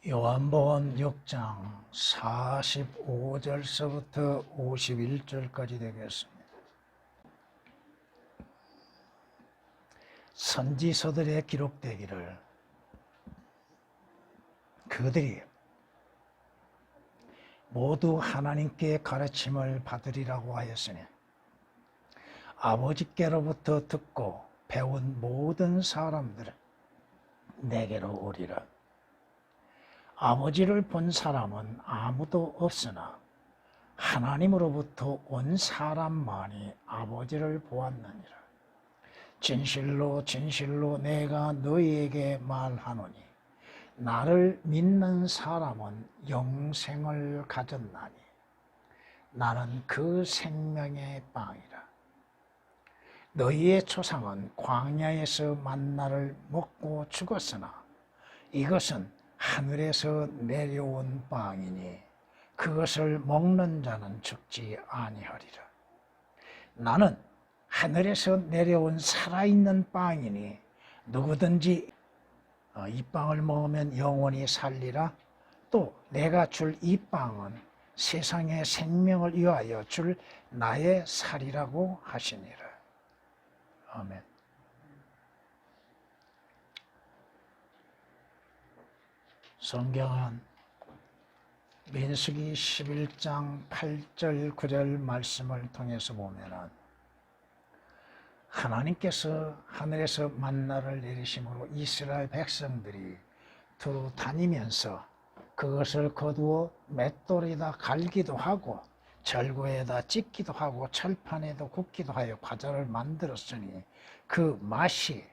요한복음 6장 45절서부터 51절까지 되겠습니다. 선지서들에 기록되기를 그들이 모두 하나님께 가르침을 받으리라고 하였으니 아버지께로부터 듣고 배운 모든 사람들은 내게로 오리라. 아버지를 본 사람은 아무도 없으나 하나님으로부터 온 사람만이 아버지를 보았느니라. 진실로 진실로 내가 너희에게 말하노니 나를 믿는 사람은 영생을 가졌나니 나는 그 생명의 빵이라. 너희의 조상은 광야에서 만나를 먹고 죽었으나 이것은 하늘에서 내려온 빵이니 그것을 먹는 자는 죽지 아니하리라. 나는 하늘에서 내려온 살아있는 빵이니 누구든지 이 빵을 먹으면 영원히 살리라. 또 내가 줄 이 빵은 세상의 생명을 위하여 줄 나의 살이라고 하시니라. 아멘. 성경은 민수기 11장 8절 9절 말씀을 통해서 보면은 하나님께서 하늘에서 만나를 내리심으로 이스라엘 백성들이 두루 다니면서 그것을 거두어 맷돌에다 갈기도 하고 절구에다 찢기도 하고 철판에도 굽기도 하여 과자를 만들었으니 그 맛이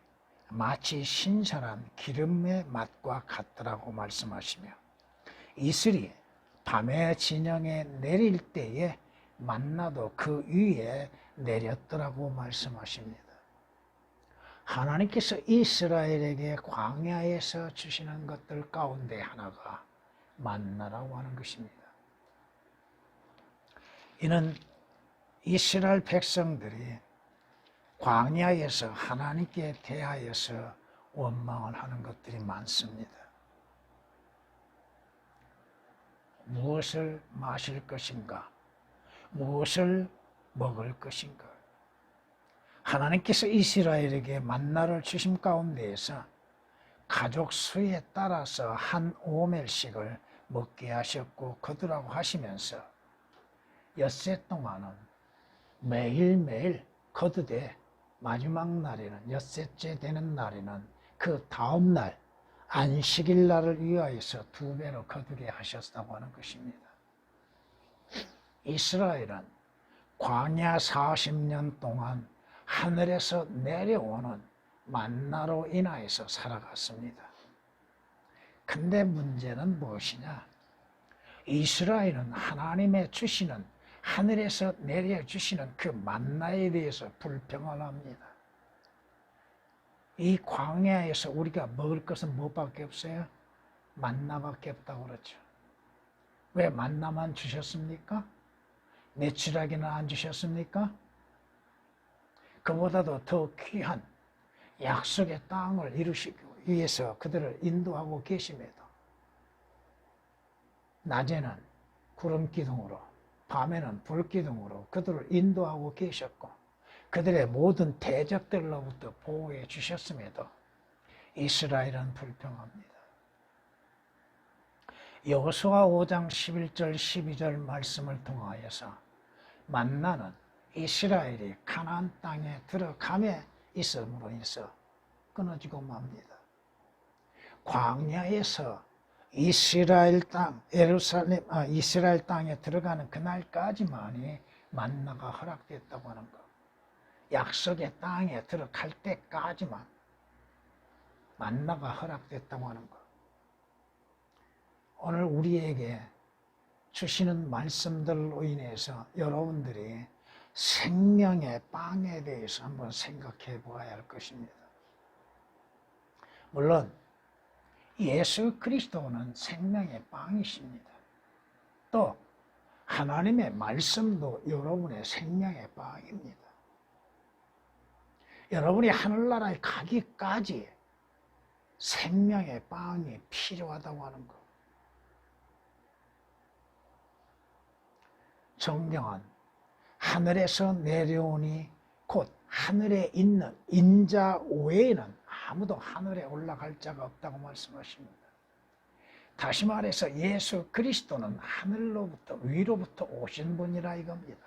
마치 신선한 기름의 맛과 같더라고 말씀하시며 이슬이 밤의 진영에 내릴 때에 만나도 그 위에 내렸더라고 말씀하십니다. 하나님께서 이스라엘에게 광야에서 주시는 것들 가운데 하나가 만나라고 하는 것입니다. 이는 이스라엘 백성들이 광야에서 하나님께 대하여서 원망을 하는 것들이 많습니다. 무엇을 마실 것인가? 무엇을 먹을 것인가? 하나님께서 이스라엘에게 만나를 주심 가운데에서 가족 수에 따라서 한 오멜씩을 먹게 하셨고 거두라고 하시면서 엿새 동안은 매일매일 거두되 마지막 날에는 엿새째 되는 날에는 그 다음 날 안식일 날을 위하여서 2배로 거두게 하셨다고 하는 것입니다. 이스라엘은 광야 40년 동안 하늘에서 내려오는 만나로 인하여서 살아갔습니다. 근데 문제는 무엇이냐? 이스라엘은 하나님의 주시는 하늘에서 내려주시는 그 만나에 대해서 불평을 합니다. 이 광야에서 우리가 먹을 것은 뭐밖에 없어요? 만나밖에 없다고 그러죠. 왜 만나만 주셨습니까? 메추라기는 안 주셨습니까? 그보다도 더 귀한 약속의 땅을 이루시기 위해서 그들을 인도하고 계심에도 낮에는 구름 기둥으로 밤에는 불 기둥으로 그들을 인도하고 계셨고 그들의 모든 대적들로부터 보호해 주셨음에도 이스라엘은 불평합니다. 여호수아 5장 11절 12절 말씀을 통하여서 만나는 이스라엘이 가나안 땅에 들어감에 있음으로 인해서 끊어지고 맙니다. 광야에서 이스라엘 땅에 들어가는 그날까지만이 만나가 허락됐다고 하는 것. 약속의 땅에 들어갈 때까지만 만나가 허락됐다고 하는 것. 오늘 우리에게 주시는 말씀들로 인해서 여러분들이 생명의 빵에 대해서 한번 생각해 보아야 할 것입니다. 물론 예수 그리스도는 생명의 빵이십니다. 또 하나님의 말씀도 여러분의 생명의 빵입니다. 여러분이 하늘나라에 가기까지 생명의 빵이 필요하다고 하는 것. 성경은 하늘에서 내려오니 곧 하늘에 있는 인자 외에는 아무도 하늘에 올라갈 자가 없다고 말씀하십니다. 다시 말해서 예수 그리스도는 하늘로부터 위로부터 오신 분이라 이겁니다.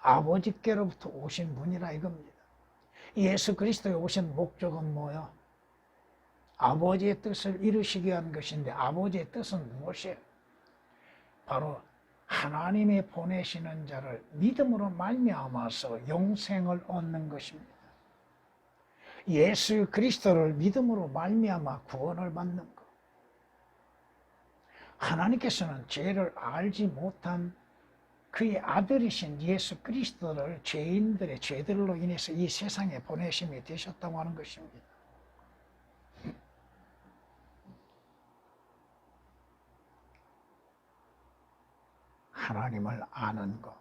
아버지께로부터 오신 분이라 이겁니다. 예수 그리스도에 오신 목적은 뭐요? 아버지의 뜻을 이루시기 위한 것인데 아버지의 뜻은 무엇이에요? 바로 하나님이 보내시는 자를 믿음으로 말미암아서 영생을 얻는 것입니다. 예수 그리스도를 믿음으로 말미암아 구원을 받는 것. 하나님께서는 죄를 알지 못한 그의 아들이신 예수 그리스도를 죄인들의 죄들로 인해서 이 세상에 보내심이 되셨다고 하는 것입니다. 하나님을 아는 것.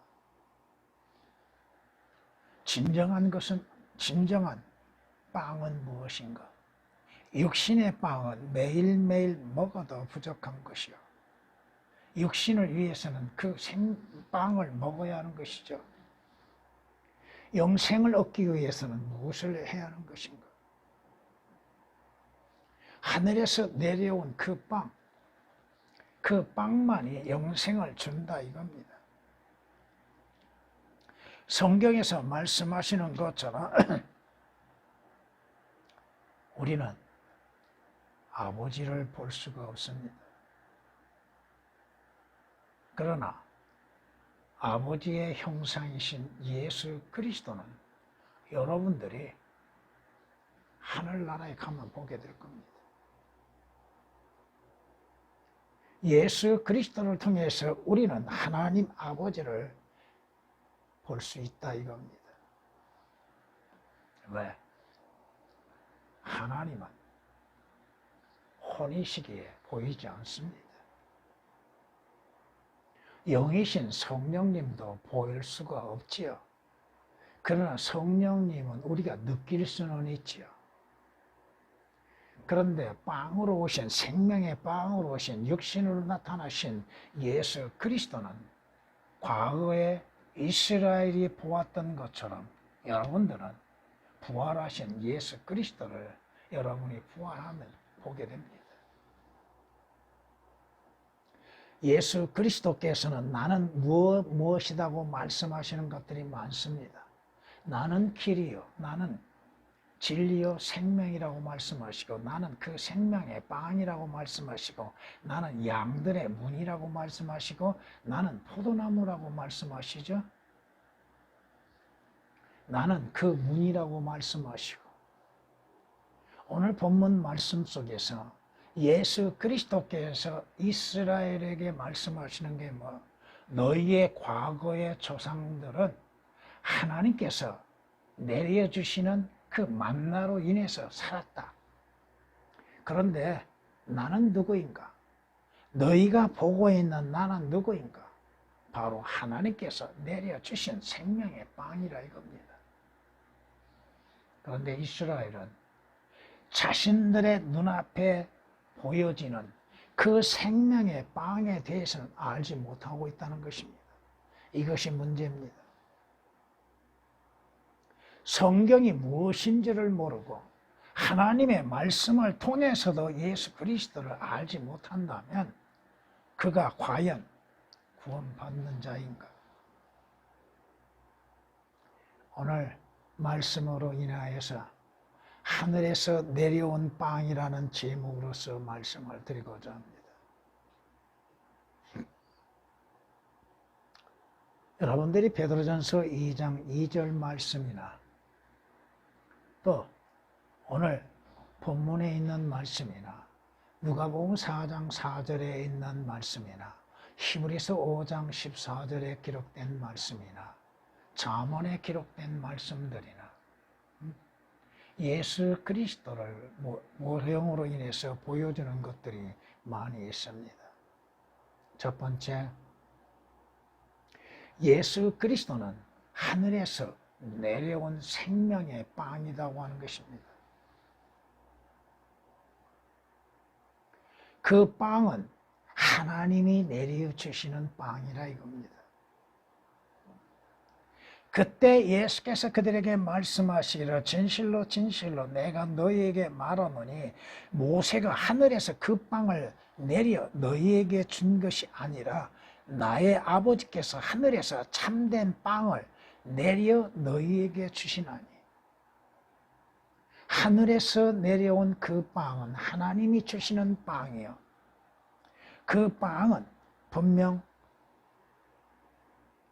진정한 빵은 무엇인가? 육신의 빵은 매일매일 먹어도 부족한 것이요. 육신을 위해서는 그 생빵을 먹어야 하는 것이죠. 영생을 얻기 위해서는 무엇을 해야 하는 것인가? 하늘에서 내려온 그 빵, 그 빵만이 영생을 준다 이겁니다. 성경에서 말씀하시는 것처럼 우리는 아버지를 볼 수가 없습니다. 그러나 아버지의 형상이신 예수 그리스도는 여러분들이 하늘나라에 가면 보게 될 겁니다. 예수 그리스도를 통해서 우리는 하나님 아버지를 볼 수 있다 이겁니다. 왜? 하나님은 혼이시기에 보이지 않습니다. 영이신 성령님도 보일 수가 없지요. 그러나 성령님은 우리가 느낄 수는 있지요. 그런데 빵으로 오신, 생명의 빵으로 오신, 육신으로 나타나신 예수 그리스도는 과거에 이스라엘이 보았던 것처럼 여러분들은 부활하신 예수 그리스도를 여러분이 부활하면 보게 됩니다. 예수 그리스도께서는 나는 무엇이라고 말씀하시는 것들이 많습니다. 나는 길이요, 나는 진리요 생명이라고 말씀하시고, 나는 그 생명의 빵이라고 말씀하시고, 나는 양들의 문이라고 말씀하시고, 나는 포도나무라고 말씀하시죠. 나는 그 문이라고 말씀하시고, 오늘 본문 말씀 속에서 예수 그리스도께서 이스라엘에게 말씀하시는 게 뭐? 너희의 과거의 조상들은 하나님께서 내려주시는 그 만나로 인해서 살았다. 그런데 나는 누구인가? 너희가 보고 있는 나는 누구인가? 바로 하나님께서 내려주신 생명의 빵이라 이겁니다. 그런데 이스라엘은 자신들의 눈앞에 보여지는 그 생명의 빵에 대해서는 알지 못하고 있다는 것입니다. 이것이 문제입니다. 성경이 무엇인지를 모르고 하나님의 말씀을 통해서도 예수 그리스도를 알지 못한다면 그가 과연 구원받는 자인가? 오늘 말씀으로 인하여서 하늘에서 내려온 빵이라는 제목으로서 말씀을 드리고자 합니다. 여러분들이 베드로전서 2장 2절 말씀이나 또 오늘 본문에 있는 말씀이나 누가복음 4장 4절에 있는 말씀이나 히브리서 5장 14절에 기록된 말씀이나 잠언에 기록된 말씀들이나 예수 그리스도를 모형으로 인해서 보여주는 것들이 많이 있습니다. 첫 번째, 예수 그리스도는 하늘에서 내려온 생명의 빵이라고 하는 것입니다. 그 빵은 하나님이 내려주시는 빵이라 이겁니다. 그때 예수께서 그들에게 말씀하시기를 진실로 진실로 내가 너희에게 말하노니 모세가 하늘에서 그 빵을 내려 너희에게 준 것이 아니라 나의 아버지께서 하늘에서 참된 빵을 내려 너희에게 주시나니. 하늘에서 내려온 그 빵은 하나님이 주시는 빵이요. 그 빵은 분명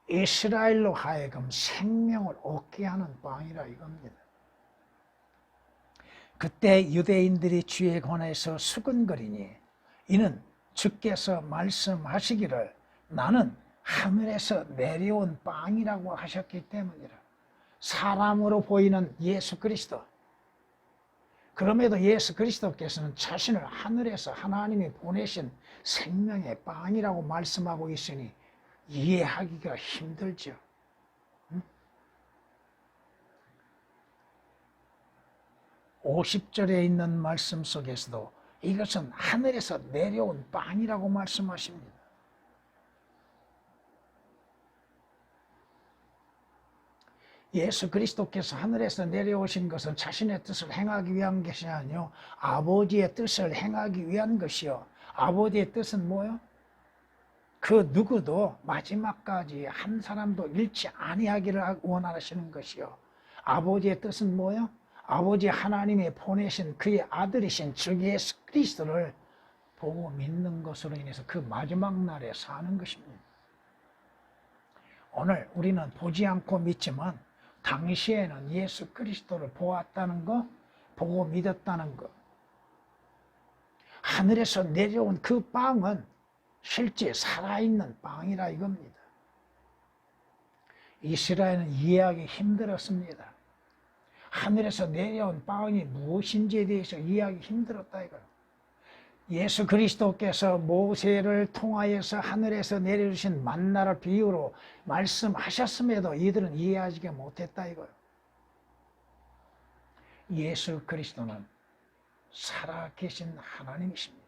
이스라엘로 하여금 생명을 얻게 하는 빵이라 이겁니다. 그때 유대인들이 주에 관해서 수근거리니 이는 주께서 말씀하시기를 나는 하늘에서 내려온 빵이라고 하셨기 때문이라. 사람으로 보이는 예수 그리스도. 그럼에도 예수 그리스도께서는 자신을 하늘에서 하나님이 보내신 생명의 빵이라고 말씀하고 있으니 이해하기가 힘들죠. 50절에 있는 말씀 속에서도 이것은 하늘에서 내려온 빵이라고 말씀하십니다. 예수 그리스도께서 하늘에서 내려오신 것은 자신의 뜻을 행하기 위한 것이 아니요 아버지의 뜻을 행하기 위한 것이요. 아버지의 뜻은 뭐요? 그 누구도 마지막까지 한 사람도 잃지 아니하기를 원하시는 것이요. 아버지의 뜻은 뭐요? 아버지 하나님이 보내신 그의 아들이신 주 예수 그리스도를 보고 믿는 것으로 인해서 그 마지막 날에 사는 것입니다. 오늘 우리는 보지 않고 믿지만 당시에는 예수 그리스도를 보았다는 것, 보고 믿었다는 것. 하늘에서 내려온 그 빵은 실제 살아있는 빵이라 이겁니다. 이스라엘은 이해하기 힘들었습니다. 하늘에서 내려온 빵이 무엇인지에 대해서 이해하기 힘들었다 이거예요. 예수 그리스도께서 모세를 통하여서 하늘에서 내려주신 만나를 비유로 말씀하셨음에도 이들은 이해하지 못했다 이거예요. 예수 그리스도는 살아계신 하나님이십니다.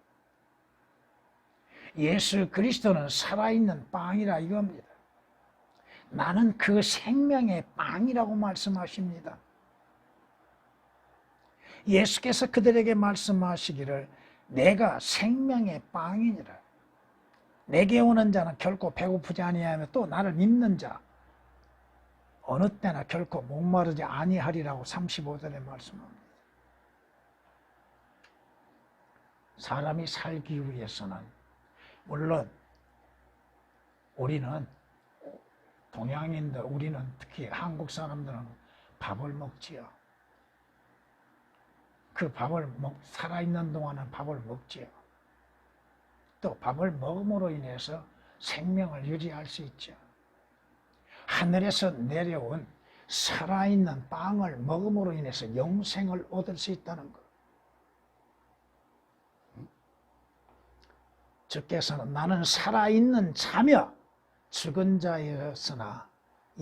예수 그리스도는 살아있는 빵이라 이겁니다. 나는 그 생명의 빵이라고 말씀하십니다. 예수께서 그들에게 말씀하시기를 내가 생명의 빵이니라. 내게 오는 자는 결코 배고프지 아니하며 또 나를 믿는 자 어느 때나 결코 목마르지 아니하리라고 35절에 말씀합니다. 사람이 살기 위해서는 물론 우리는 동양인들, 우리는 특히 한국 사람들은 밥을 먹지요. 그 밥을 살아있는 동안은 밥을 먹지요. 또 밥을 먹음으로 인해서 생명을 유지할 수 있죠. 하늘에서 내려온 살아있는 빵을 먹음으로 인해서 영생을 얻을 수 있다는 것. 주께서는 나는 살아있는 자며 죽은 자였으나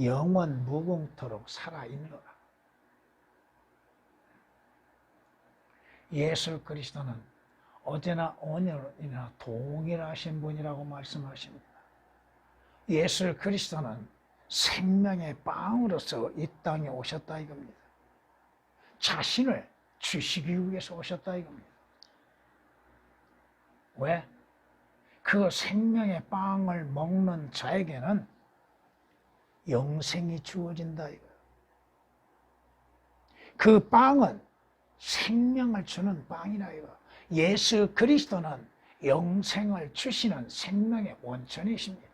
영원 무궁토록 살아있노라. 예수 그리스도는 어제나 오늘이나 동일하신 분이라고 말씀하십니다. 예수 그리스도는 생명의 빵으로서 이 땅에 오셨다 이겁니다. 자신을 주시기 위해서 오셨다 이겁니다. 왜? 그 생명의 빵을 먹는 자에게는 영생이 주어진다 이거예요. 그 빵은 생명을 주는 빵이라 이거. 예수 그리스도는 영생을 주시는 생명의 원천이십니다.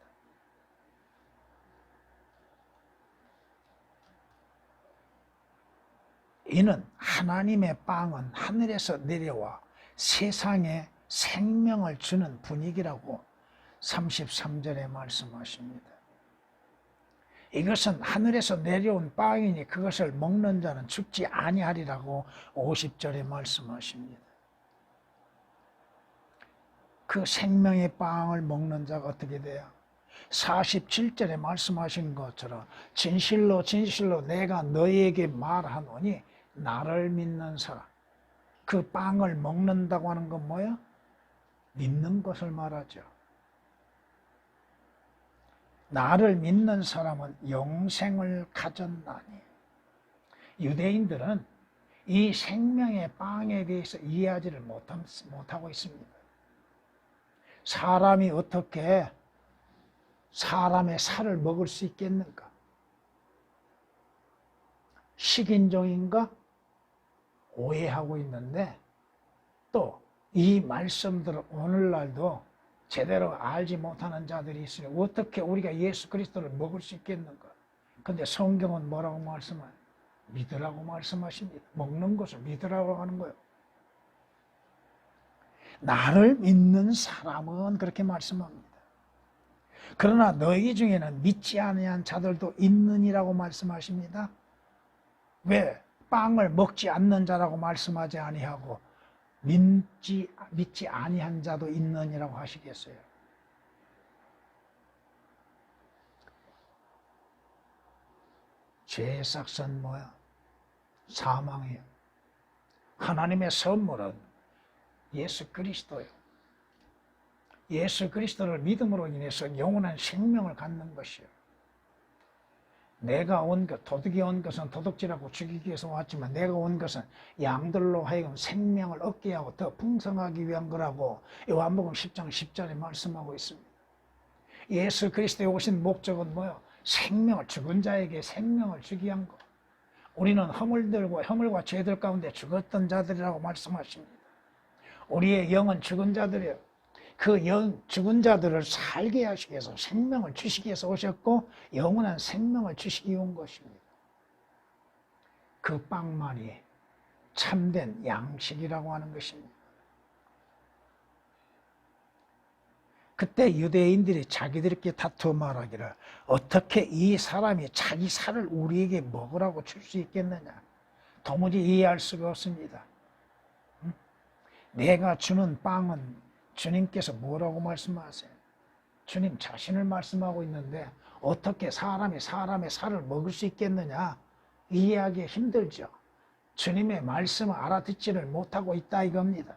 이는 하나님의 빵은 하늘에서 내려와 세상에 생명을 주는 분위기라고 33절에 말씀하십니다. 이것은 하늘에서 내려온 빵이니 그것을 먹는 자는 죽지 아니하리라고 50절에 말씀하십니다. 그 생명의 빵을 먹는 자가 어떻게 돼요? 47절에 말씀하신 것처럼 진실로 진실로 내가 너희에게 말하노니 나를 믿는 사람. 그 빵을 먹는다고 하는 건 뭐야? 믿는 것을 말하죠. 나를 믿는 사람은 영생을 가졌나니. 유대인들은 이 생명의 빵에 대해서 이해하지를 못하고 있습니다. 사람이 어떻게 사람의 살을 먹을 수 있겠는가? 식인종인가? 오해하고 있는데, 또 이 말씀들을 오늘날도 제대로 알지 못하는 자들이 있으니 어떻게 우리가 예수 그리스도를 먹을 수 있겠는가? 근데 성경은 뭐라고 말씀하요? 믿으라고 말씀하십니다. 먹는 것을 믿으라고 하는 거예요. 나를 믿는 사람은 그렇게 말씀합니다. 그러나 너희 중에는 믿지 아니한 자들도 있느니라고 말씀하십니다. 왜 빵을 먹지 않는 자라고 말씀하지 아니하고 믿지 아니한 자도 있느니라고 하시겠어요? 죄의 삭은 뭐야? 사망이에요. 하나님의 선물은 예수 그리스도예요. 예수 그리스도를 믿음으로 인해서 영원한 생명을 갖는 것이요. 내가 온 것, 도둑이 온 것은 도둑질하고 죽이기 위해서 왔지만 내가 온 것은 양들로 하여금 생명을 얻게 하고 더 풍성하기 위한 거라고 요한복음 10장 10절에 말씀하고 있습니다. 예수 그리스도에 오신 목적은 뭐예요? 생명을, 죽은 자에게 생명을 주기 위한 것. 우리는 허물과 죄들 가운데 죽었던 자들이라고 말씀하십니다. 우리의 영은 죽은 자들이에요. 그 죽은 자들을 살게 하시기 위해서 생명을 주시기 위해서 오셨고 영원한 생명을 주시기 위한 것입니다. 그 빵만이 참된 양식이라고 하는 것입니다. 그때 유대인들이 자기들끼리 다투어 말하기를 어떻게 이 사람이 자기 살을 우리에게 먹으라고 줄 수 있겠느냐. 도무지 이해할 수가 없습니다. 내가 주는 빵은 주님께서 뭐라고 말씀하세요? 주님 자신을 말씀하고 있는데 어떻게 사람이 사람의 살을 먹을 수 있겠느냐? 이해하기 힘들죠. 주님의 말씀을 알아듣지를 못하고 있다 이겁니다.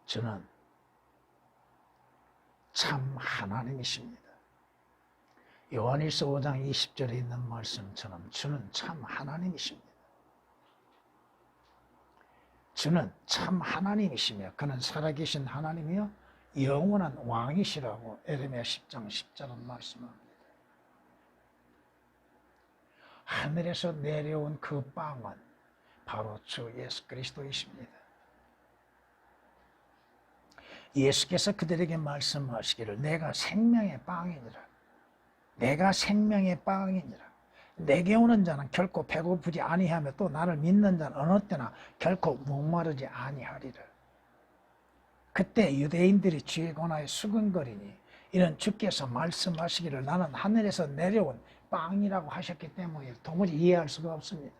저는 참 하나님이십니다. 요한일서 5장 20절에 있는 말씀처럼 주는 참 하나님이십니다. 주는 참 하나님이시며 그는 살아계신 하나님이요 영원한 왕이시라고 에레미야 10장 10절은 말씀합니다. 하늘에서 내려온 그 빵은 바로 주 예수 그리스도이십니다. 예수께서 그들에게 말씀하시기를 내가 생명의 빵이니라. 내가 생명의 빵이니라. 내게 오는 자는 결코 배고프지 아니하며 또 나를 믿는 자는 어느 때나 결코 목마르지 아니하리라. 그때 유대인들이 주의 권하에 수근거리니 이는 주께서 말씀하시기를 나는 하늘에서 내려온 빵이라고 하셨기 때문에 도무지 이해할 수가 없습니다.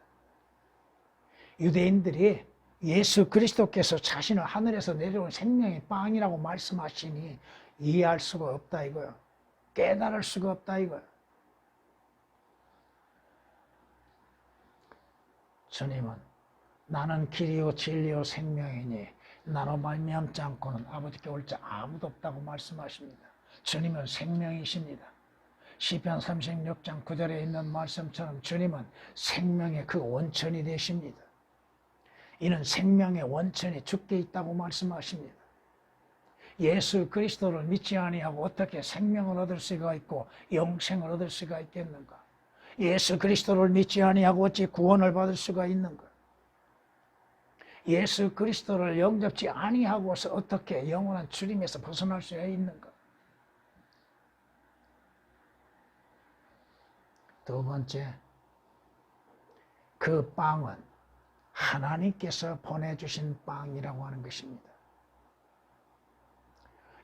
유대인들이 예수 그리스도께서 자신을 하늘에서 내려온 생명의 빵이라고 말씀하시니 이해할 수가 없다 이거예요. 깨달을 수가 없다 이거예요. 주님은 나는 길이요 진리요 생명이니 나로 말미암지 않고는 아버지께 올 자 아무도 없다고 말씀하십니다. 주님은 생명이십니다. 시편 36장 9절에 있는 말씀처럼 주님은 생명의 그 원천이 되십니다. 이는 생명의 원천이 주께 있다고 말씀하십니다. 예수 그리스도를 믿지 아니하고 어떻게 생명을 얻을 수가 있고 영생을 얻을 수가 있겠는가? 예수 그리스도를 믿지 아니하고 어찌 구원을 받을 수가 있는가? 예수 그리스도를 영접지 아니하고서 어떻게 영원한 주님에서 벗어날 수가 있는가? 두 번째, 그 빵은 하나님께서 보내주신 빵이라고 하는 것입니다.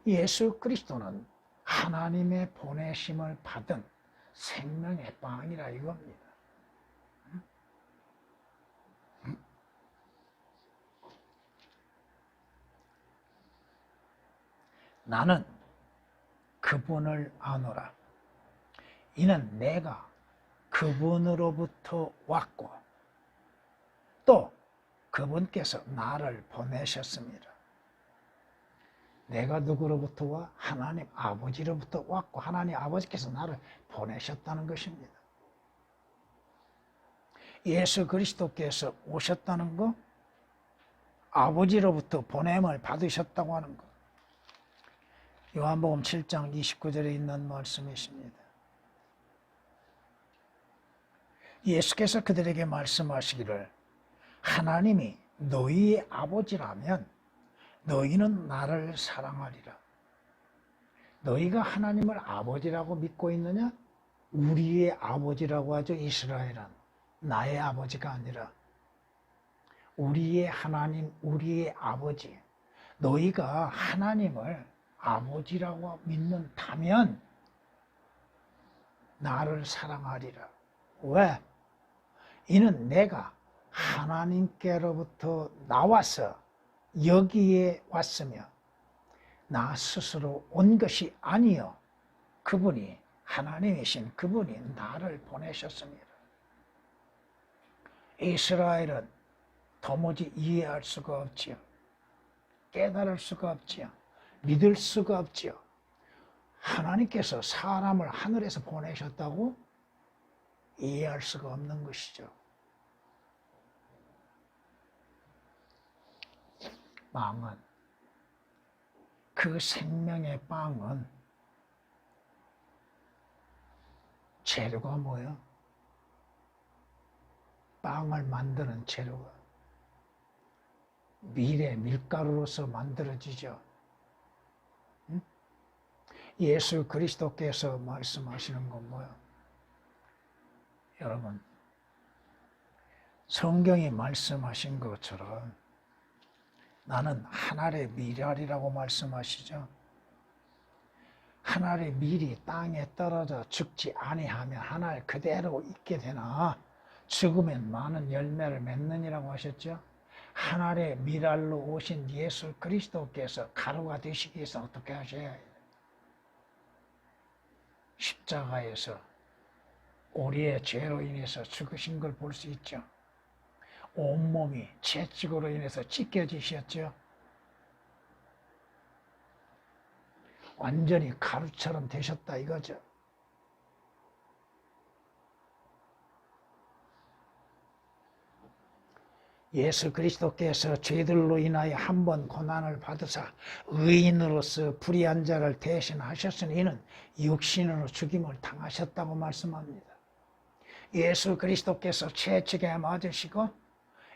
예수 그리스도는 하나님의 보내심을 받은 생명의 빵이라 이겁니다. 나는 그분을 아노라. 이는 내가 그분으로부터 왔고 또 그분께서 나를 보내셨습니다. 내가 누구로부터 와? 하나님 아버지로부터 왔고 하나님 아버지께서 나를 보내셨다는 것입니다. 예수 그리스도께서 오셨다는 거, 아버지로부터 보냄을 받으셨다고 하는 것. 요한복음 7장 29절에 있는 말씀이십니다. 예수께서 그들에게 말씀하시기를 하나님이 너희의 아버지라면 너희는 나를 사랑하리라. 너희가 하나님을 아버지라고 믿고 있느냐? 우리의 아버지라고 하죠. 이스라엘은 나의 아버지가 아니라 우리의 하나님, 우리의 아버지. 너희가 하나님을 아버지라고 믿는다면 나를 사랑하리라. 왜? 이는 내가 하나님께로부터 나와서 여기에 왔으며 나 스스로 온 것이 아니요 그분이 하나님이신 그분이 나를 보내셨습니다. 이스라엘은 도무지 이해할 수가 없지요. 깨달을 수가 없지요. 믿을 수가 없지요. 하나님께서 사람을 하늘에서 보내셨다고 이해할 수가 없는 것이죠. 빵은, 그 생명의 빵은 재료가 뭐예요? 빵을 만드는 재료가 밀의 밀가루로서 만들어지죠. 응? 예수 그리스도께서 말씀하시는 건 뭐예요? 여러분, 성경이 말씀하신 것처럼 나는 하늘의 밀알이라고 말씀하시죠. 하늘의 밀이 땅에 떨어져 죽지 아니하면 하늘 그대로 있게 되나 죽으면 많은 열매를 맺느니라고 하셨죠. 하늘의 밀알로 오신 예수 그리스도께서 가루가 되시기 위해서 어떻게 하셔야 해요? 십자가에서 우리의 죄로 인해서 죽으신 걸 볼 수 있죠. 온몸이 채찍으로 인해서 찢겨지셨죠. 완전히 가루처럼 되셨다 이거죠. 예수 그리스도께서 죄들로 인하여 한 번 고난을 받으사 의인으로서 불의한 자를 대신하셨으니 이는 육신으로 죽임을 당하셨다고 말씀합니다. 예수 그리스도께서 채찍에 맞으시고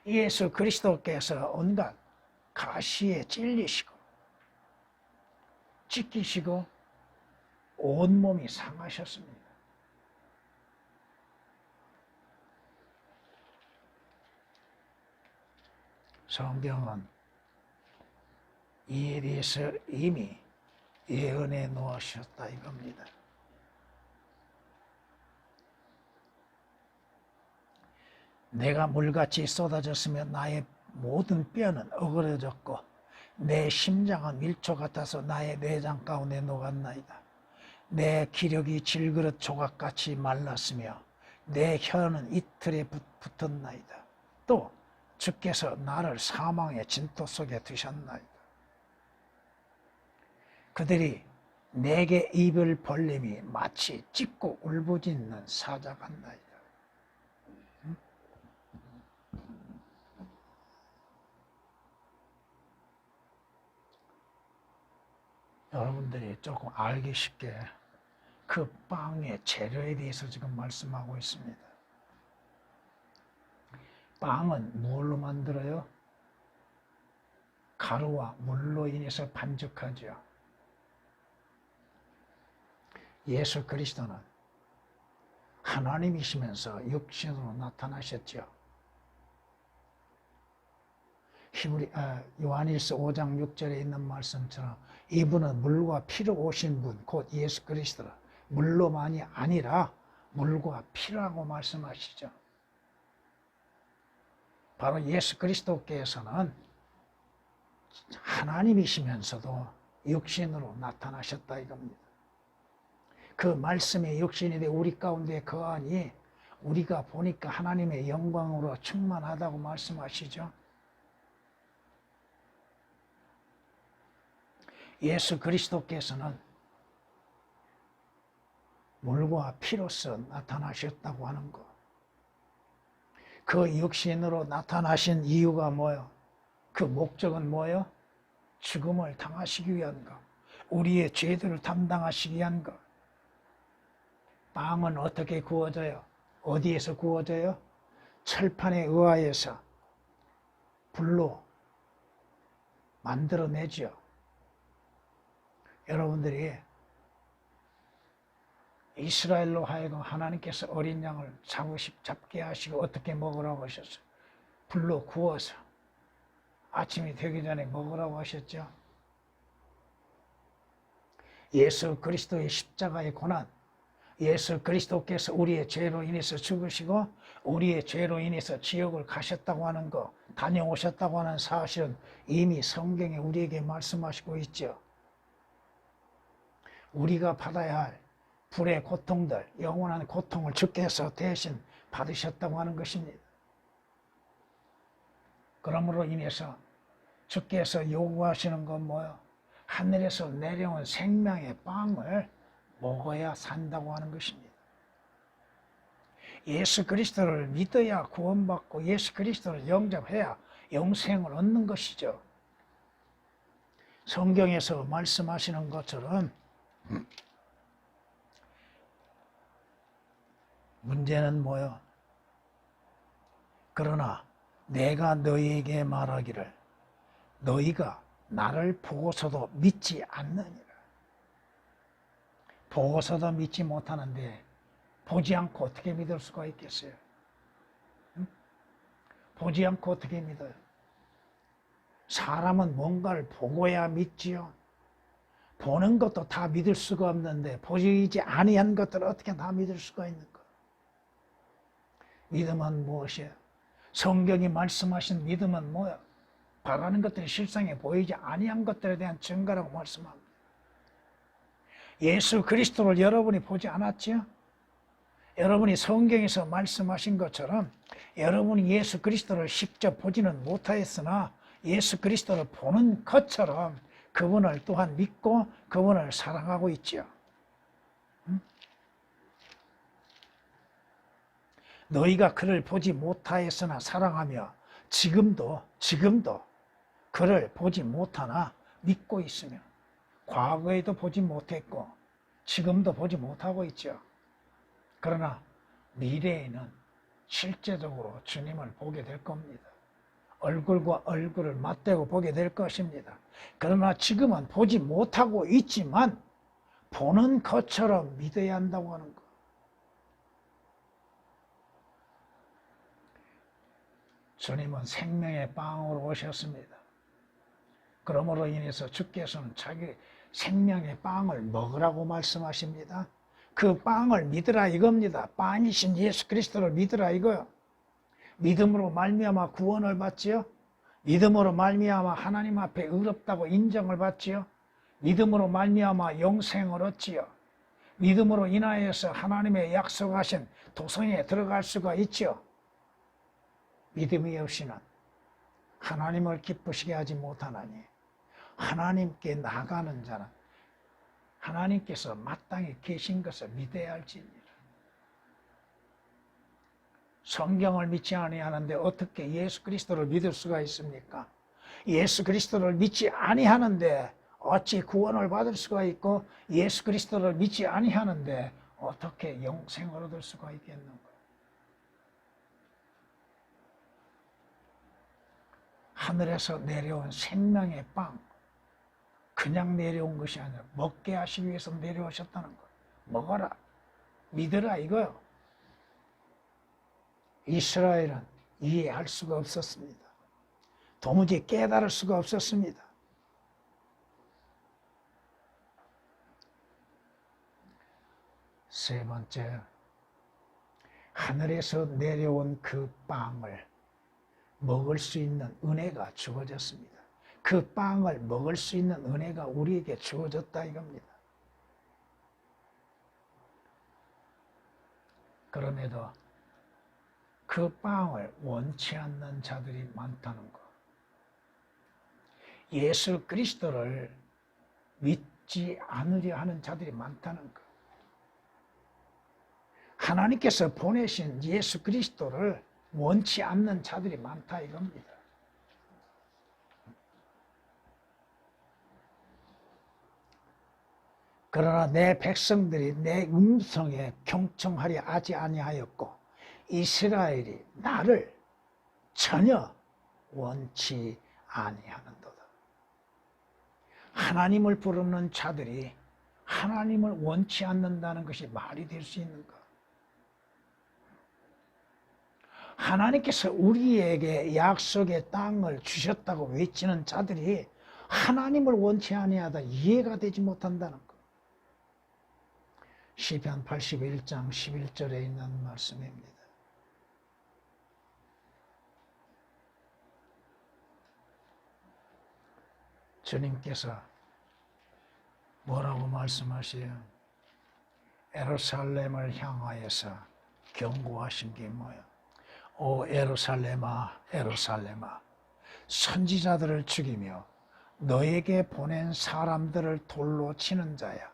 예수 그리스도께서 온갖 가시에 찔리시고 찢기시고 온몸이 상하셨습니다. 성경은 이에 대해서 이미 예언해 놓으셨다 이겁니다. 내가 물같이 쏟아졌으며 나의 모든 뼈는 어그러졌고 내 심장은 밀초 같아서 나의 내장 가운데 녹았나이다. 내 기력이 질그릇 조각같이 말랐으며 내 혀는 이틀에 붙었나이다. 또 주께서 나를 사망의 진토 속에 두셨나이다. 그들이 내게 입을 벌림이 마치 찢고 울부짖는 사자 같나이다. 여러분들이 조금 알기 쉽게 그 빵의 재료에 대해서 지금 말씀하고 있습니다. 빵은 뭘로 만들어요? 가루와 물로 인해서 반죽하죠. 예수 그리스도는 하나님이시면서 육신으로 나타나셨죠. 요한일서 5장 6절에 있는 말씀처럼 이분은 물과 피로 오신 분, 곧 예수 그리스도라. 물로만이 아니라 물과 피라고 말씀하시죠. 바로 예수 그리스도께서는 하나님이시면서도 육신으로 나타나셨다 이겁니다. 그 말씀이 육신이 돼 우리 가운데 거하니 우리가 보니까 하나님의 영광으로 충만하다고 말씀하시죠. 예수 그리스도께서는 물과 피로써 나타나셨다고 하는 것. 그 육신으로 나타나신 이유가 뭐요? 그 목적은 뭐요? 죽음을 당하시기 위한 것. 우리의 죄들을 담당하시기 위한 것. 빵은 어떻게 구워져요? 어디에서 구워져요? 철판에 의하여서 불로 만들어내죠. 여러분들이 이스라엘로 하여금 하나님께서 어린 양을 잡게 하시고 어떻게 먹으라고 하셨어요? 불로 구워서 아침이 되기 전에 먹으라고 하셨죠. 예수 그리스도의 십자가의 고난, 예수 그리스도께서 우리의 죄로 인해서 죽으시고 우리의 죄로 인해서 지옥을 가셨다고 하는 것, 다녀오셨다고 하는 사실은 이미 성경에 우리에게 말씀하시고 있죠. 우리가 받아야 할 불의 고통들, 영원한 고통을 주께서 대신 받으셨다고 하는 것입니다. 그러므로 인해서 주께서 요구하시는 건 뭐예요? 하늘에서 내려온 생명의 빵을 먹어야 산다고 하는 것입니다. 예수 그리스도를 믿어야 구원받고 예수 그리스도를 영접해야 영생을 얻는 것이죠. 성경에서 말씀하시는 것처럼 문제는 뭐요? 그러나 내가 너희에게 말하기를 너희가 나를 보고서도 믿지 않느니라. 보고서도 믿지 못하는데 보지 않고 어떻게 믿을 수가 있겠어요? 응? 보지 않고 어떻게 믿어요? 사람은 뭔가를 보고야 믿지요. 보는 것도 다 믿을 수가 없는데 보이지 아니한 것들을 어떻게 다 믿을 수가 있는가? 믿음은 무엇이에요? 성경이 말씀하신 믿음은 뭐야? 바라는 것들이 실상에 보이지 아니한 것들에 대한 증거라고 말씀합니다. 예수 그리스도를 여러분이 보지 않았지요? 여러분이 성경에서 말씀하신 것처럼 여러분이 예수 그리스도를 직접 보지는 못하였으나 예수 그리스도를 보는 것처럼 그분을 또한 믿고 그분을 사랑하고 있지요. 너희가 그를 보지 못하였으나 사랑하며 지금도 그를 보지 못하나 믿고 있으며 과거에도 보지 못했고 지금도 보지 못하고 있죠. 그러나 미래에는 실제적으로 주님을 보게 될 겁니다. 얼굴과 얼굴을 맞대고 보게 될 것입니다. 그러나 지금은 보지 못하고 있지만 보는 것처럼 믿어야 한다고 하는 것. 주님은 생명의 빵으로 오셨습니다. 그러므로 인해서 주께서는 자기 생명의 빵을 먹으라고 말씀하십니다. 그 빵을 믿으라 이겁니다. 빵이신 예수 그리스도를 믿으라 이거요. 믿음으로 말미암아 구원을 받지요. 믿음으로 말미암아 하나님 앞에 의롭다고 인정을 받지요. 믿음으로 말미암아 영생을 얻지요. 믿음으로 인하여서 하나님의 약속하신 도성에 들어갈 수가 있지요. 믿음이 없이는 하나님을 기쁘시게 하지 못하나니 하나님께 나가는 자는 하나님께서 마땅히 계신 것을 믿어야 할지니라. 성경을 믿지 아니하는데 어떻게 예수 그리스도를 믿을 수가 있습니까? 예수 그리스도를 믿지 아니하는데 어찌 구원을 받을 수가 있고 예수 그리스도를 믿지 아니하는데 어떻게 영생을 얻을 수가 있겠는가? 하늘에서 내려온 생명의 빵, 그냥 내려온 것이 아니라 먹게 하시기 위해서 내려오셨다는 거. 먹어라, 믿으라 이거요. 이스라엘은 이해할 수가 없었습니다. 도무지 깨달을 수가 없었습니다. 세 번째, 하늘에서 내려온 그 빵을 먹을 수 있는 은혜가 주어졌습니다. 그 빵을 먹을 수 있는 은혜가 우리에게 주어졌다 이겁니다. 그럼에도 그 빵을 원치 않는 자들이 많다는 것. 예수 그리스도를 믿지 않으려 하는 자들이 많다는 것. 하나님께서 보내신 예수 그리스도를 원치 않는 자들이 많다 이겁니다. 그러나 내 백성들이 내 음성에 경청하려 하지 아니하였고 이스라엘이 나를 전혀 원치 아니하는도다. 하나님을 부르는 자들이 하나님을 원치 않는다는 것이 말이 될 수 있는가? 하나님께서 우리에게 약속의 땅을 주셨다고 외치는 자들이 하나님을 원치 아니하다 이해가 되지 못한다는 것. 시편 81장 11절에 있는 말씀입니다. 주님께서 뭐라고 말씀하세요? 예루살렘을 향하여서 경고하신 게 뭐예요? 오 예루살렘아 예루살렘아 선지자들을 죽이며 너에게 보낸 사람들을 돌로 치는 자야.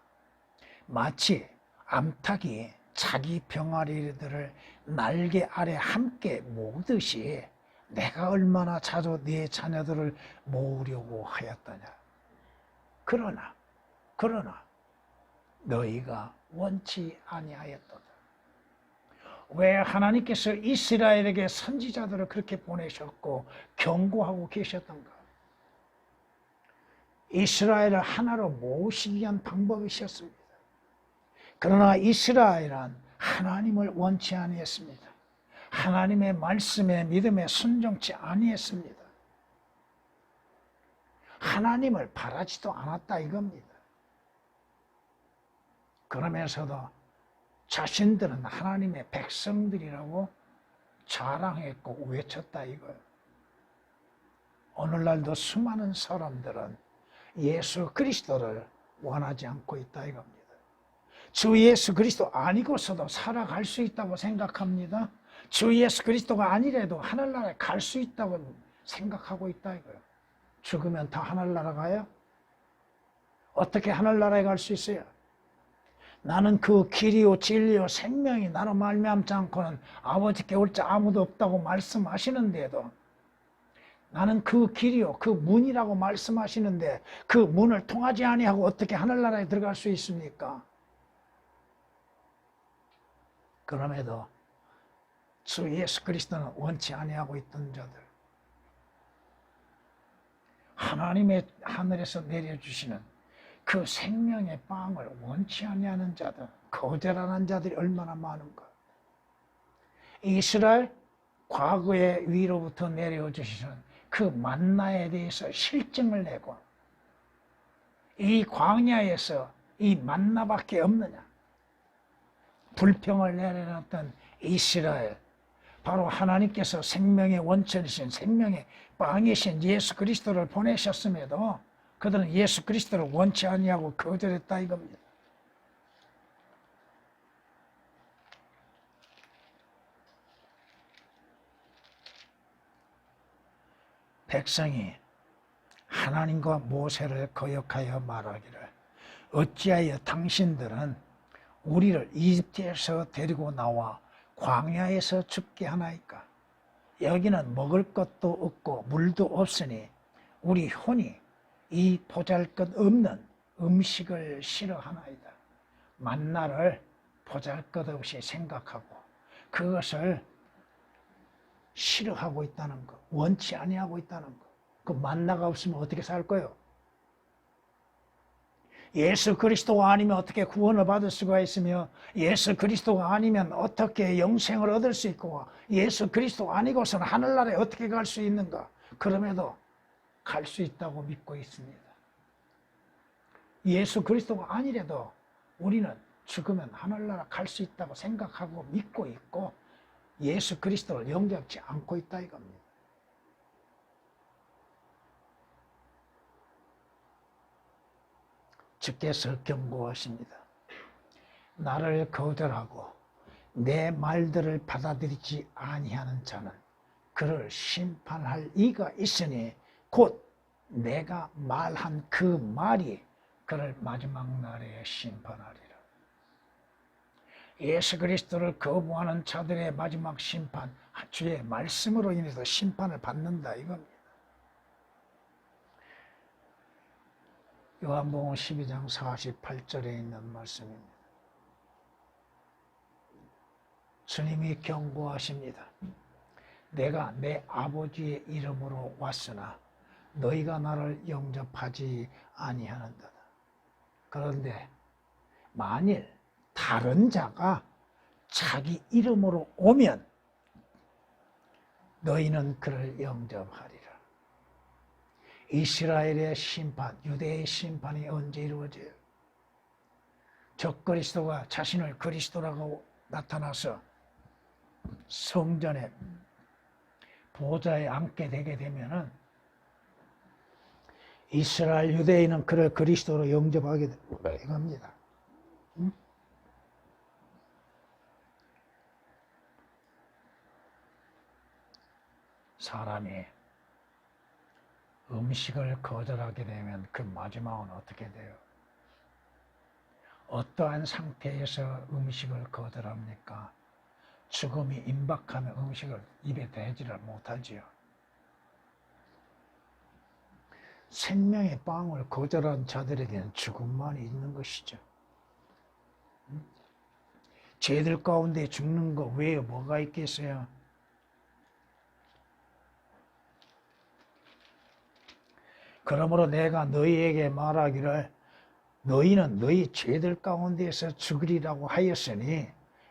마치 암탉이 자기 병아리들을 날개 아래 함께 모으듯이 내가 얼마나 자주 네 자녀들을 모으려고 하였더냐. 그러나 너희가 원치 아니하였도다. 왜 하나님께서 이스라엘에게 선지자들을 그렇게 보내셨고 경고하고 계셨던가? 이스라엘을 하나로 모으시기 위한 방법이셨습니다. 그러나 이스라엘은 하나님을 원치 아니했습니다. 하나님의 말씀에 믿음에 순종치 아니했습니다. 하나님을 바라지도 않았다 이겁니다. 그러면서도 자신들은 하나님의 백성들이라고 자랑했고 외쳤다 이거예요. 오늘날도 수많은 사람들은 예수 그리스도를 원하지 않고 있다 이겁니다. 주 예수 그리스도 아니고서도 살아갈 수 있다고 생각합니다. 주 예수 그리스도가 아니래도 하늘나라에 갈 수 있다고 생각하고 있다 이거예요. 죽으면 다 하늘나라 가요? 어떻게 하늘나라에 갈 수 있어요? 나는 그 길이요 진리요 생명이 나로 말미암지 않고는 아버지께 올 자 아무도 없다고 말씀하시는데도 나는 그 길이요 그 문이라고 말씀하시는데 그 문을 통하지 아니하고 어떻게 하늘나라에 들어갈 수 있습니까? 그럼에도 주 예수 그리스도는 원치 아니하고 있던 자들, 하나님의 하늘에서 내려주시는 그 생명의 빵을 원치 아니하는 자들, 거절하는 자들이 얼마나 많은가. 이스라엘 과거의 위로부터 내려주시는 그 만나에 대해서 실증을 내고 이 광야에서 이 만나밖에 없느냐 불평을 내려놨던 이스라엘, 바로 하나님께서 생명의 원천이신 생명의 빵이신 예수 그리스도를 보내셨음에도 그들은 예수 그리스도를 원치 아니하고 거절했다 이겁니다. 백성이 하나님과 모세를 거역하여 말하기를 어찌하여 당신들은 우리를 이집트에서 데리고 나와 광야에서 죽게 하나이까? 여기는 먹을 것도 없고 물도 없으니 우리 혼이 이 보잘것없는 음식을 싫어하나이다. 만나를 보잘것없이 생각하고 그것을 싫어하고 있다는 것, 원치 아니하고 있다는 것. 그 만나가 없으면 어떻게 살 거예요? 예수 그리스도가 아니면 어떻게 구원을 받을 수가 있으며 예수 그리스도가 아니면 어떻게 영생을 얻을 수 있고 예수 그리스도가 아니고서는 하늘나라에 어떻게 갈 수 있는가? 그럼에도 갈 수 있다고 믿고 있습니다. 예수 그리스도가 아니래도 우리는 죽으면 하늘나라 갈 수 있다고 생각하고 믿고 있고 예수 그리스도를 영접지 않고 있다 이겁니다. 주께서 경고하십니다. 나를 거절하고 내 말들을 받아들이지 아니하는 자는 그를 심판할 이가 있으니 곧 내가 말한 그 말이 그를 마지막 날에 심판하리라. 예수 그리스도를 거부하는 자들의 마지막 심판, 주의 말씀으로 인해서 심판을 받는다 이겁니다. 요한복음 12장 48절에 있는 말씀입니다. 주님이 경고하십니다. 내가 내 아버지의 이름으로 왔으나 너희가 나를 영접하지 아니하는도다. 그런데 만일 다른 자가 자기 이름으로 오면 너희는 그를 영접하리라. 이스라엘의 심판, 유대의 심판이 언제 이루어져요? 적그리스도가 자신을 그리스도라고 나타나서 성전에 보좌에 앉게 되게 되면은 이스라엘 유대인은 그를 그리스도로 영접하게 됩니다. 사람이 음식을 거절하게 되면 그 마지막은 어떻게 돼요? 어떠한 상태에서 음식을 거절합니까? 죽음이 임박하면 음식을 입에 대지를 못하지요. 생명의 빵을 거절한 자들에게는 죽음만이 있는 것이죠. 죄들 가운데 죽는 거 외에 뭐가 있겠어요? 그러므로 내가 너희에게 말하기를 너희는 너희 죄들 가운데에서 죽으리라고 하였으니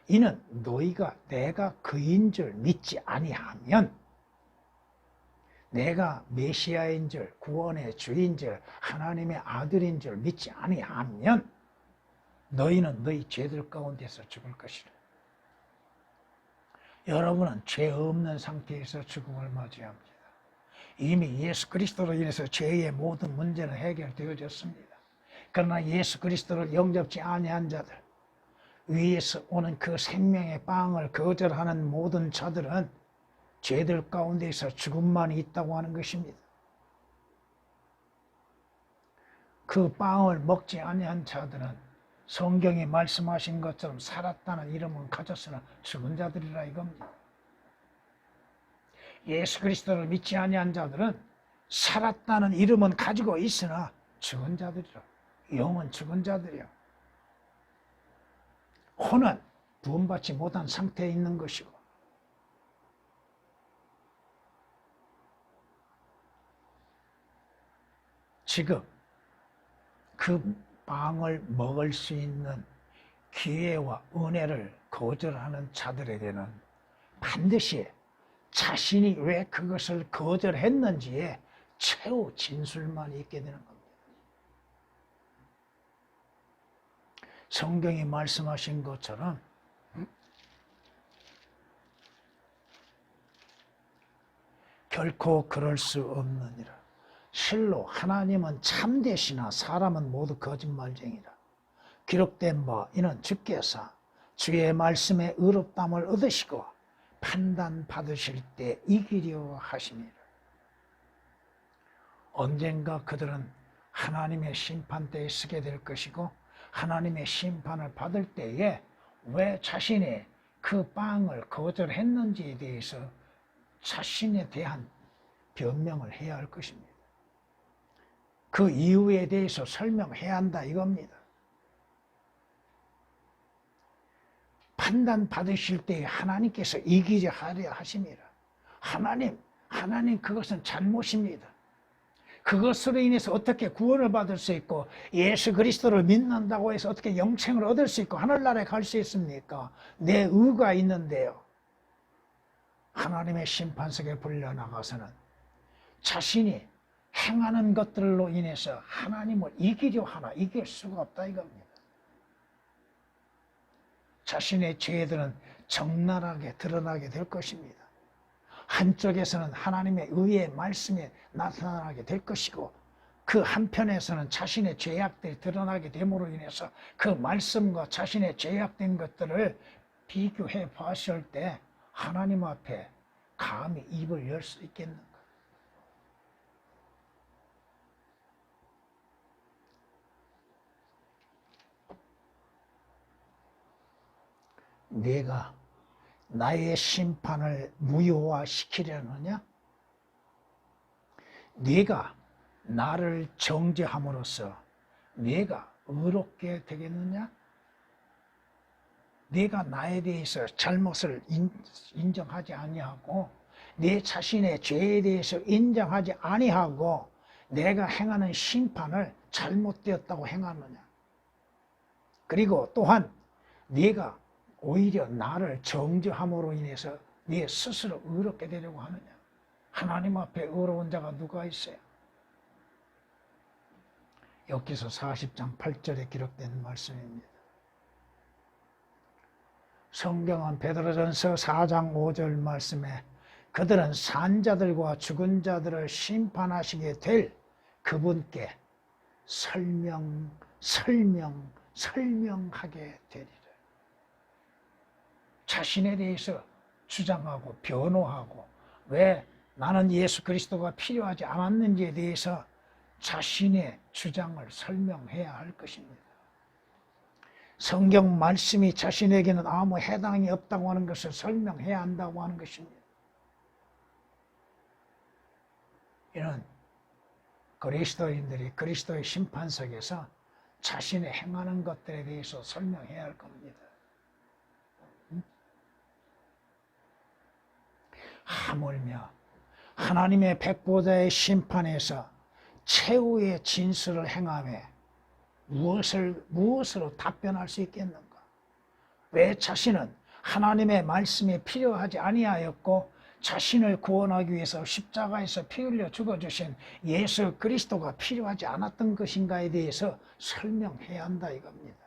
이는 너희가 내가 그인 줄 믿지 아니하면 내가 메시아인 줄 구원의 주인 줄 하나님의 아들인 줄 믿지 아니하면 너희는 너희 죄들 가운데서 죽을 것이라. 여러분은 죄 없는 상태에서 죽음을 맞이합니다. 이미 예수 그리스도로 인해서 죄의 모든 문제는 해결되어졌습니다. 그러나 예수 그리스도를 영접지 아니한 자들, 위에서 오는 그 생명의 빵을 거절하는 모든 자들은 죄들 가운데서 죽음만이 있다고 하는 것입니다. 그 빵을 먹지 아니한 자들은 성경이 말씀하신 것처럼 살았다는 이름은 가졌으나 죽은 자들이라 이겁니다. 예수 그리스도를 믿지 아니한 자들은 살았다는 이름은 가지고 있으나 죽은 자들이라. 영은 죽은 자들이요. 혼은 구원받지 못한 상태에 있는 것이고 지금 그 빵을 먹을 수 있는 기회와 은혜를 거절하는 자들에게는 반드시 자신이 왜 그것을 거절했는지에 최후 진술만 있게 되는 겁니다. 성경이 말씀하신 것처럼 결코 그럴 수 없느니라. 실로 하나님은 참되시나 사람은 모두 거짓말쟁이라. 기록된 바 이는 주께서 주의 말씀에 의롭담을 얻으시고 판단 받으실 때 이기려 하심이라. 언젠가 그들은 하나님의 심판대에 서게 될 것이고 하나님의 심판을 받을 때에 왜 자신이 그 빵을 거절했는지에 대해서 자신에 대한 변명을 해야 할 것입니다. 그 이유에 대해서 설명해야 한다 이겁니다. 판단 받으실 때 하나님께서 이기려 하려 하심이라. 하나님 그것은 잘못입니다. 그것으로 인해서 어떻게 구원을 받을 수 있고 예수 그리스도를 믿는다고 해서 어떻게 영생을 얻을 수 있고 하늘나라에 갈 수 있습니까? 내 의가 있는데요. 하나님의 심판석에 불려나가서는 자신이 행하는 것들로 인해서 하나님을 이기려 하나 이길 수가 없다 이겁니다. 자신의 죄들은 적나라하게 드러나게 될 것입니다. 한쪽에서는 하나님의 의의 말씀이 나타나게 될 것이고 그 한편에서는 자신의 죄악들이 드러나게 됨으로 인해서 그 말씀과 자신의 죄악된 것들을 비교해 봤을 때 하나님 앞에 감히 입을 열 수 있겠는가? 네가 나의 심판을 무효화시키려느냐? 네가 나를 정죄함으로써 네가 의롭게 되겠느냐? 네가 나에 대해서 잘못을 인정하지 아니하고 내 자신의 죄에 대해서 인정하지 아니하고 내가 행하는 심판을 잘못되었다고 행하느냐? 그리고 또한 네가 오히려 나를 정죄함으로 인해서 네 스스로 의롭게 되려고 하느냐? 하나님 앞에 의로운 자가 누가 있어요? 여기서 40장 8절에 기록된 말씀입니다. 성경은 베드로전서 4장 5절 말씀에 그들은 산자들과 죽은 자들을 심판하시게 될 그분께 설명하게 되리라. 자신에 대해서 주장하고 변호하고 왜 나는 예수 그리스도가 필요하지 않았는지에 대해서 자신의 주장을 설명해야 할 것입니다. 성경 말씀이 자신에게는 아무 해당이 없다고 하는 것을 설명해야 한다고 하는 것입니다. 이는 그리스도인들이 그리스도의 심판석에서 자신의 행하는 것들에 대해서 설명해야 할 겁니다. 하물며 하나님의 백보자의 심판에서 최후의 진술을 행하며 무엇으로 답변할 수 있겠는가? 왜 자신은 하나님의 말씀이 필요하지 아니하였고 자신을 구원하기 위해서 십자가에서 피 흘려 죽어주신 예수 그리스도가 필요하지 않았던 것인가에 대해서 설명해야 한다 이겁니다.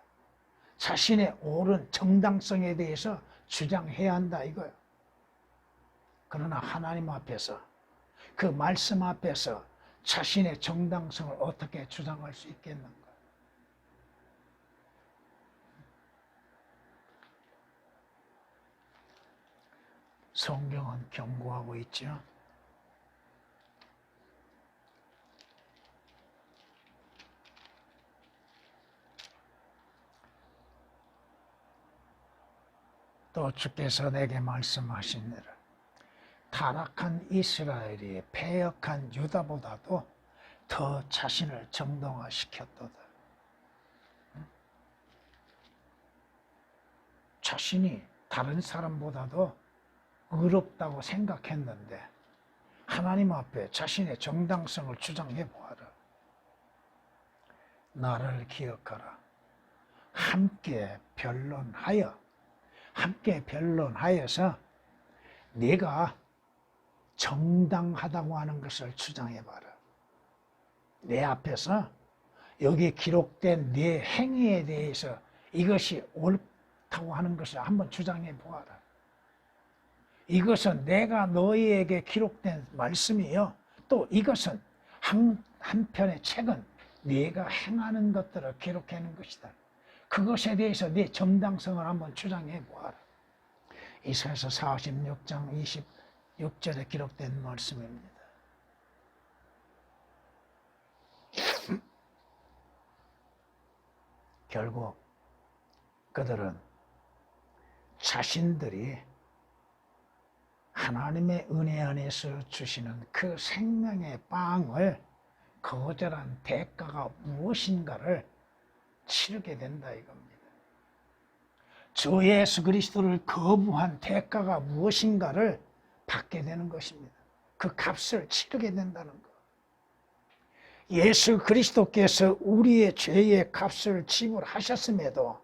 자신의 옳은 정당성에 대해서 주장해야 한다 이거예요. 그러나 하나님 앞에서 그 말씀 앞에서 자신의 정당성을 어떻게 주장할 수 있겠는가? 성경은 경고하고 있죠. 또 주께서 내게 말씀하시니라. 타락한 이스라엘이 패역한 유다보다도 더 자신을 정당화시켰도다. 자신이 다른 사람보다도 의롭다고 생각했는데 하나님 앞에 자신의 정당성을 주장해 보아라. 나를 기억하라. 함께 변론하여서 네가 정당하다고 하는 것을 주장해 봐라. 내 앞에서 여기 기록된 네 행위에 대해서 이것이 옳다고 하는 것을 한번 주장해 보아라. 이것은 내가 너희에게 기록된 말씀이요. 또 이것은 한편의 책은 네가 행하는 것들을 기록하는 것이다. 그것에 대해서 네 정당성을 한번 주장해 보아라. 이사야서 46장 26절에 기록된 말씀입니다. 결국 그들은 자신들이 하나님의 은혜 안에서 주시는 그 생명의 빵을 거절한 대가가 무엇인가를 치르게 된다 이겁니다. 주 예수 그리스도를 거부한 대가가 무엇인가를 받게 되는 것입니다. 그 값을 치르게 된다는 것. 예수 그리스도께서 우리의 죄의 값을 지불하셨음에도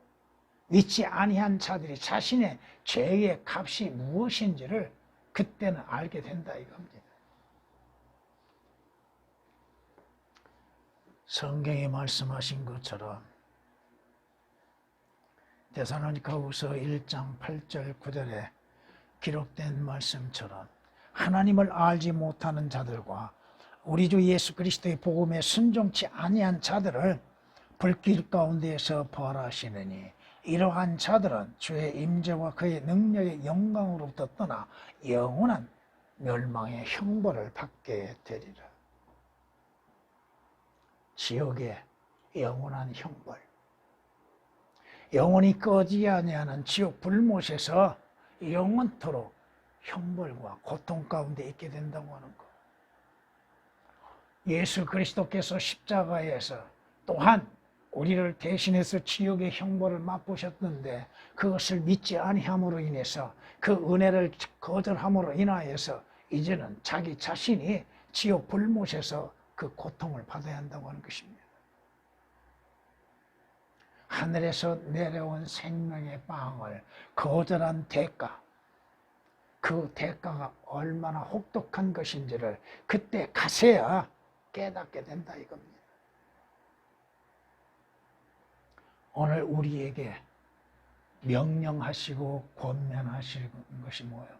믿지 아니한 자들이 자신의 죄의 값이 무엇인지를 그때는 알게 된다 이겁니다. 성경에 말씀하신 것처럼 데살로니가후서 1장 8절 9절에 기록된 말씀처럼 하나님을 알지 못하는 자들과 우리 주 예수 그리스도의 복음에 순종치 아니한 자들을 불길 가운데에서 벌하시느니 이러한 자들은 주의 임재와 그의 능력의 영광으로부터 떠나 영원한 멸망의 형벌을 받게 되리라. 지옥의 영원한 형벌, 영원히 꺼지지 아니하는 지옥 불못에서 영원토록 형벌과 고통 가운데 있게 된다고 하는 것. 예수 그리스도께서 십자가에서 또한 우리를 대신해서 지옥의 형벌을 맛보셨는데 그것을 믿지 아니함으로 인해서 그 은혜를 거절함으로 인하여서 이제는 자기 자신이 지옥 불못에서 그 고통을 받아야 한다고 하는 것입니다. 하늘에서 내려온 생명의 빵을 거절한 대가, 그 대가가 얼마나 혹독한 것인지를 그때 가서야 깨닫게 된다 이겁니다. 오늘 우리에게 명령하시고 권면하시는 것이 뭐예요?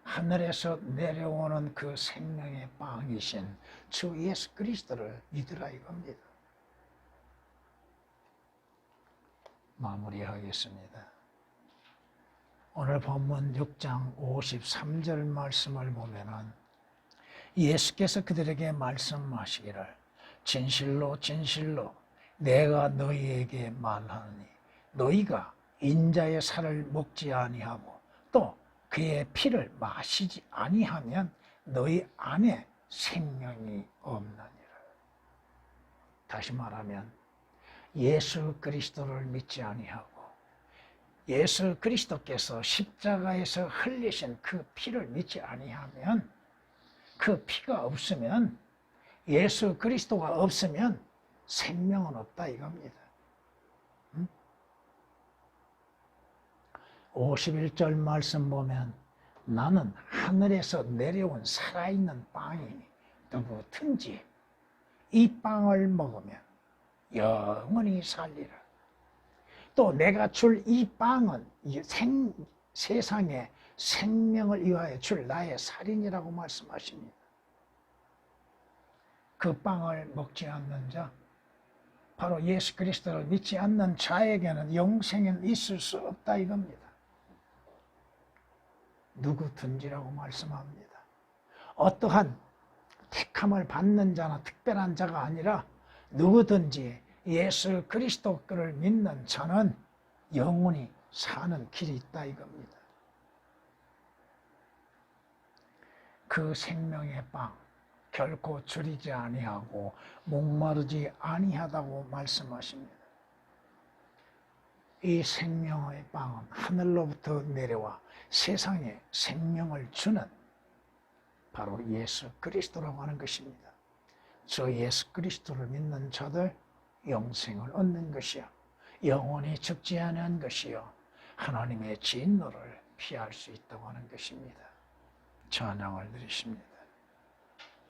하늘에서 내려오는 그 생명의 빵이신 주 예수 그리스도를 믿으라 이겁니다. 마무리하겠습니다. 오늘 본문 6장 53절 말씀을 보면은 예수께서 그들에게 말씀하시기를 진실로 진실로 내가 너희에게 말하노니 너희가 인자의 살을 먹지 아니하고 또 그의 피를 마시지 아니하면 너희 안에 생명이 없느니라. 다시 말하면 예수 그리스도를 믿지 아니하고 예수 그리스도께서 십자가에서 흘리신 그 피를 믿지 아니하면, 그 피가 없으면, 예수 그리스도가 없으면 생명은 없다 이겁니다. 51절 말씀 보면 나는 하늘에서 내려온 살아있는 빵이니 누구든지 이 빵을 먹으면 영원히 살리라. 또 내가 줄 이 빵은 세상에 생명을 위하여 줄 나의 살인이라고 말씀하십니다. 그 빵을 먹지 않는 자, 바로 예수 그리스도를 믿지 않는 자에게는 영생은 있을 수 없다 이겁니다. 누구든지라고 말씀합니다. 어떠한 택함을 받는 자나 특별한 자가 아니라 누구든지 예수 그리스도를 믿는 자는 영원히 사는 길이 있다 이겁니다. 그 생명의 빵 결코 줄이지 아니하고 목마르지 아니하다고 말씀하십니다. 이 생명의 빵은 하늘로부터 내려와 세상에 생명을 주는 바로 예수 그리스도라고 하는 것입니다. 저 예수 그리스도를 믿는 자들 영생을 얻는 것이요 영원히 죽지 않은 것이요 하나님의 진노를 피할 수 있다고 하는 것입니다. 찬양을 드리십니다.